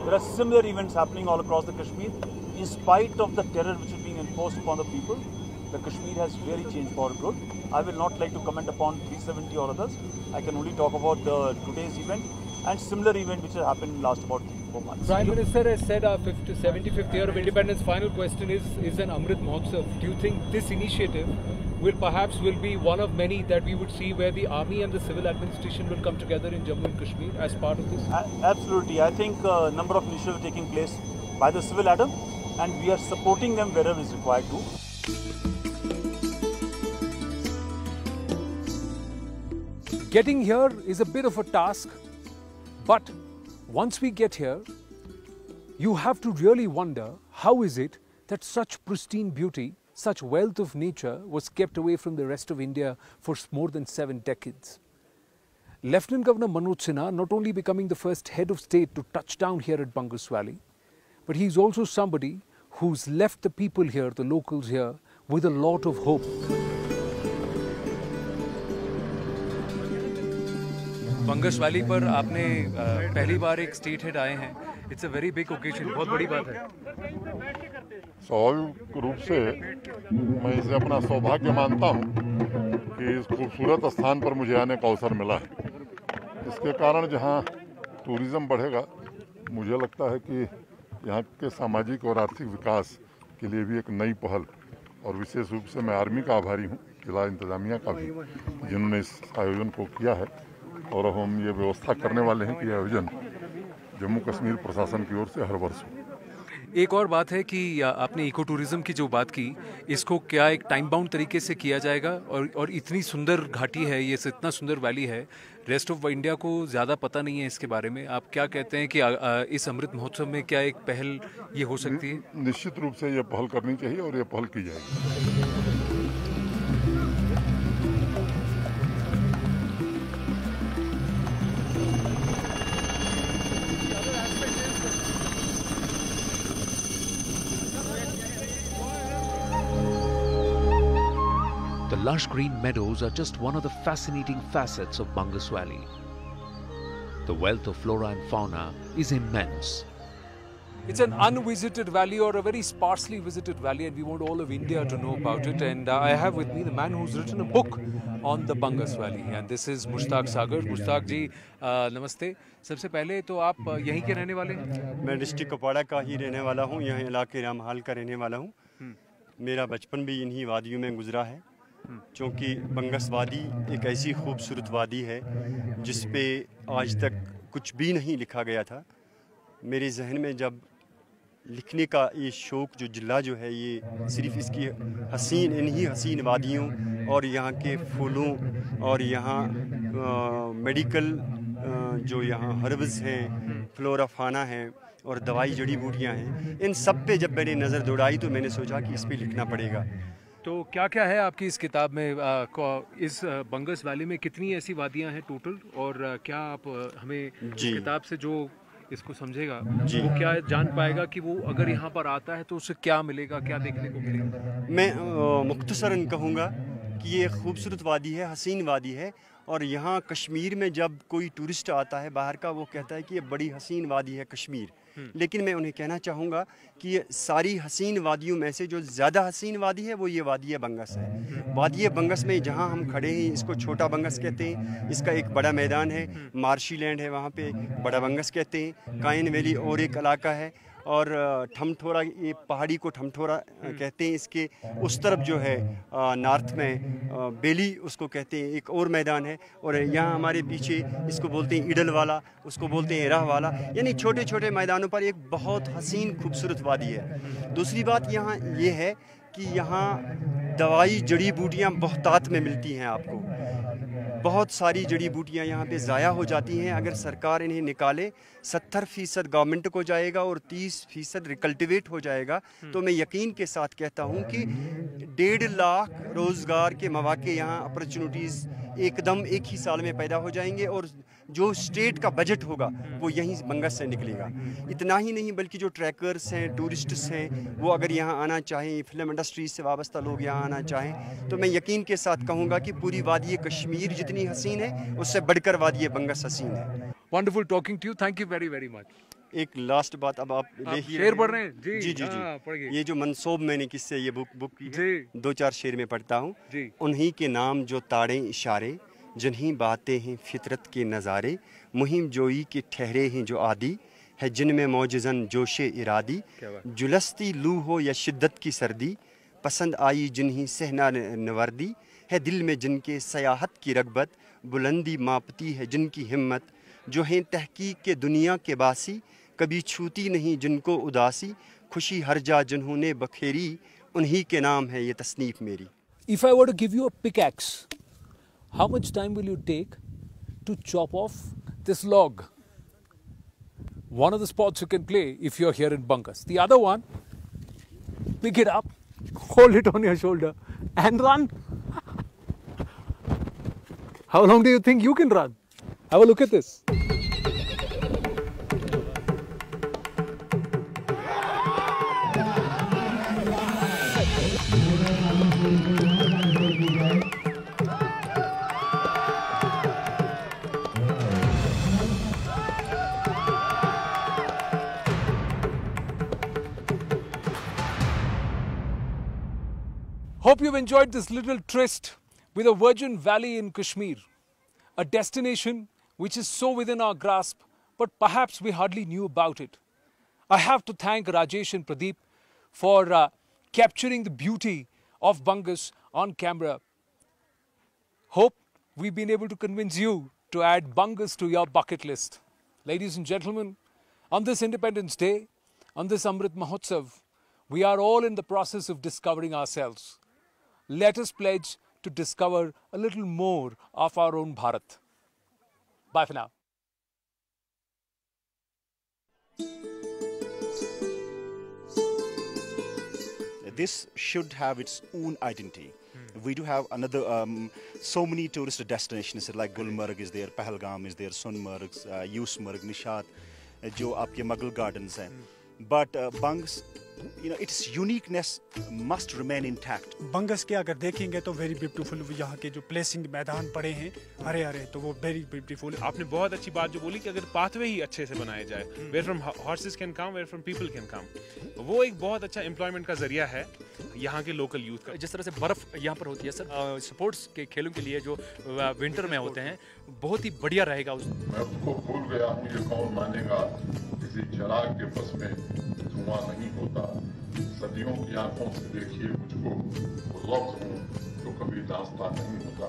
There are similar events happening all across the Kashmir. In spite of the terror which is being enforced upon the people, the Kashmir has really changed for good. I will not like to comment upon 370 or others. I can only talk about today's event and similar event which has happened in last about 4 months. Prime Minister has said our 75th year of independence. Final question is an Amrit Mahotsav. Do you think this initiative will be one of many that we would see where the army and the civil administration will come together in Jammu and Kashmir as part of this? Absolutely. I think a number of initiatives are taking place by the civil adam and we are supporting them wherever is required to. Getting here is a bit of a task, but once we get here, you have to really wonder how is it that such pristine beauty, such wealth of nature was kept away from the rest of India for more than 7 decades. Lieutenant Governor Manoj Sinha not only becoming the first head of state to touch down here at Bangus Valley, but he's also somebody who's left the people here, the locals here, with a lot of hope. बंगस valley पर आपने पहली बार एक state head आए हैं. It's a very big occasion, बहुत बड़ी बात है. स्वाभाविक रूप से मैं इसे अपना सौभाग्य मानता हूं कि इस खूबसूरत स्थान पर मुझे आने का अवसर मिला है. इसके कारण जहां टूरिज्म बढ़ेगा, मुझे लगता है कि यहाँ के सामाजिक और आर्थिक विकास के लिए भी एक नई पहल, और विशेष रूप से मैं आर्मी का आभारी हूँ, जिला इंतजामिया का भी, जिन्होंने इस आयोजन को किया है. और हम ये व्यवस्था करने वाले हैं कि आयोजन जम्मू कश्मीर प्रशासन की ओर से हर वर्ष हो. एक और बात है कि आपने इको टूरिज्म की जो बात की, इसको क्या एक टाइम बाउंड तरीके से किया जाएगा? और इतनी सुंदर घाटी है, ये इतना सुंदर वैली है, रेस्ट ऑफ इंडिया को ज़्यादा पता नहीं है इसके बारे में. आप क्या कहते हैं कि इस अमृत महोत्सव में क्या एक पहल ये हो सकती है? निश्चित रूप से ये पहल करनी चाहिए और ये पहल की जाएगी. The lush green meadows are just one of the fascinating facets of Bangus Valley. The wealth of flora and fauna is immense. It's an unvisited valley, or a very sparsely visited valley, and we want all of India to know about it. And I have with me the man who's written a book on the Bangus Valley, and this is Mushtaq Sagar. Mushtaq जी, नमस्ते. सबसे पहले तो आप यहीं के रहने वाले हैं? मैं डिस्ट्रिक्ट कुपवाड़ा का ही रहने वाला हूँ, यहाँ इलाके रामहाल का रहने वाला हूँ. मेरा बचपन भी इन्हीं वादियों में गुजरा है, क्योंकि बंगस वादी एक ऐसी खूबसूरत वादी है जिस पे आज तक कुछ भी नहीं लिखा गया था. मेरे जहन में जब लिखने का ये शौक़ जो जिला जो है, ये सिर्फ इसकी इन्हीं हसीन वादियों और यहाँ के फूलों और यहाँ मेडिकल जो यहाँ हर्ब्स हैं, फ्लोरा फाना है और दवाई जड़ी बूटियाँ हैं, इन सब पे जब मैंने नज़र दौड़ाई तो मैंने सोचा कि इस पे लिखना पड़ेगा. तो क्या क्या है आपकी इस किताब में? इस बंगस वैली में कितनी ऐसी वादियां हैं टोटल, और क्या आप हमें किताब से जो इसको समझेगा वो क्या जान पाएगा कि वो अगर यहाँ पर आता है तो उसे क्या मिलेगा, क्या देखने को मिलेगा? मैं मुख्तसरन कहूँगा कि ये खूबसूरत वादी है, हसीन वादी है, और यहाँ कश्मीर में जब कोई टूरिस्ट आता है बाहर का, वो कहता है कि ये बड़ी हसीन वादी है कश्मीर. लेकिन मैं उन्हें कहना चाहूँगा कि ये सारी हसीन वादियों में से जो ज़्यादा हसीन वादी है वो ये वादी बंगस है. वादी बंगस में जहाँ हम खड़े हैं, इसको छोटा बंगस कहते हैं. इसका एक बड़ा मैदान है, मार्शी लैंड है, वहाँ पे बड़ा बंगस कहते हैं. काइन वैली और एक इलाका है, और ठमठोरा, ये पहाड़ी को ठमठोरा कहते हैं. इसके उस तरफ जो है नॉर्थ में बेली उसको कहते हैं, एक और मैदान है. और यहाँ हमारे पीछे इसको बोलते हैं ईडल वाला, उसको बोलते हैं राह वाला. यानी छोटे छोटे मैदानों पर एक बहुत हसीन खूबसूरत वादी है. दूसरी बात यहाँ ये है कि यहाँ दवाई जड़ी बूटियाँ बहुतात में मिलती हैं आपको. बहुत सारी जड़ी बूटियाँ यहाँ पे ज़ाया हो जाती हैं. अगर सरकार इन्हें निकाले, 70% गवर्नमेंट को जाएगा और 30% रिकल्टिवेट हो जाएगा. तो मैं यकीन के साथ कहता हूँ कि 1.5 लाख रोज़गार के मौके यहाँ अपॉर्चुनिटीज़ एकदम एक ही साल में पैदा हो जाएंगे, और जो स्टेट का बजट होगा वो यहीं बंगस से निकलेगा. इतना ही नहीं, बल्कि जो ट्रैकर्स हैं, टूरिस्ट्स हैं, वो अगर यहाँ आना चाहें, फिल्म इंडस्ट्री से वाबस्ता लोग यहाँ आना चाहें, तो मैं यकीन के साथ कहूँगा कि पूरी वादी कश्मीर जितनी हसीन है, उससे बढ़कर वादी बंगस हसीन है. Wonderful talking to you. Thank you very, very much. एक लास्ट बात, अब आप शेर पढ़ रहे हैं जी? जी जी हाँ, पढ़िए। जी। ये जो मनसूब मैंने किससे ये बुक की है, जी। 2-4 शेर में पढ़ता हूँ। जी। उन्हीं के नाम जो ताड़े इशारे, जिन्हीं बातें हैं फितरत के नज़ारे, मुहिम जोई के ठहरे हैं जो आदि, है जिनमें मौजज़न जोशे इरादी, जुलस्ती लू हो या शिद्दत की सर्दी, पसंद आई जिन्हीं सहना नवर्दी, है दिल में जिनके सयाहत की रगबत, बुलंदी मापती है जिनकी हिम्मत, जो हैं तहकीक के दुनिया के बासी, कभी छूती नहीं जिनको उदासी, खुशी हर जा जिन्होंने बखेरी, उन्हीं के नाम है ये तसनीफ मेरी। If I were to give you a pickaxe, how much time will you take to chop off this log? One of the sports you can play if you're here in Bungus. The other one, pick it up, hold it on your shoulder and run. How long do you think you can run? Have a look at this. Hope you've enjoyed this little tryst with a virgin valley in Kashmir, a destination which is so within our grasp, but perhaps we hardly knew about it. I have to thank Rajesh and Pradeep for capturing the beauty of Bungus on camera. Hope we've been able to convince you to add Bungus to your bucket list. Ladies and gentlemen, on this Independence Day, on this Amrit Mahotsav, we are all in the process of discovering ourselves. Let us pledge to discover a little more of our own Bharat. Bye for now. This should have its own identity. We do have another, so many tourist destinations like Gulmarg is there, Pahalgam is there, Sonmarg, Yusmarg, Nishat, जो आपके Mughal gardens हैं. But Bungus, you know, its uniqueness must remain intact. बंगस के अगर देखेंगे तो very beautiful, यहाँ के जो प्लेसिंग मैदान पड़े हैं हरे हरे, तो वो वेरी ब्यूटीफुल। आपने बहुत अच्छी बात जो बोली कि अगर पाथवे ही अच्छे से बनाए जाए, where from horses can come, where from people can come, वो एक बहुत अच्छा एम्प्लॉयमेंट का जरिया है यहाँ के लोकल यूथ का। जिस तरह से बर्फ यहाँ पर होती है सर, स्पोर्ट्स के खेलों के लिए जो विंटर में होते हैं, बहुत ही बढ़िया रहेगा। मैं उसको भूल गया हूँ, ये कौन मानेगा, किसी चिराग के बस में धुआं नहीं होता, सदियों की आंखों से देखिए मुझको, लफ्ज़ हूँ तो कभी दास्तां नहीं होता।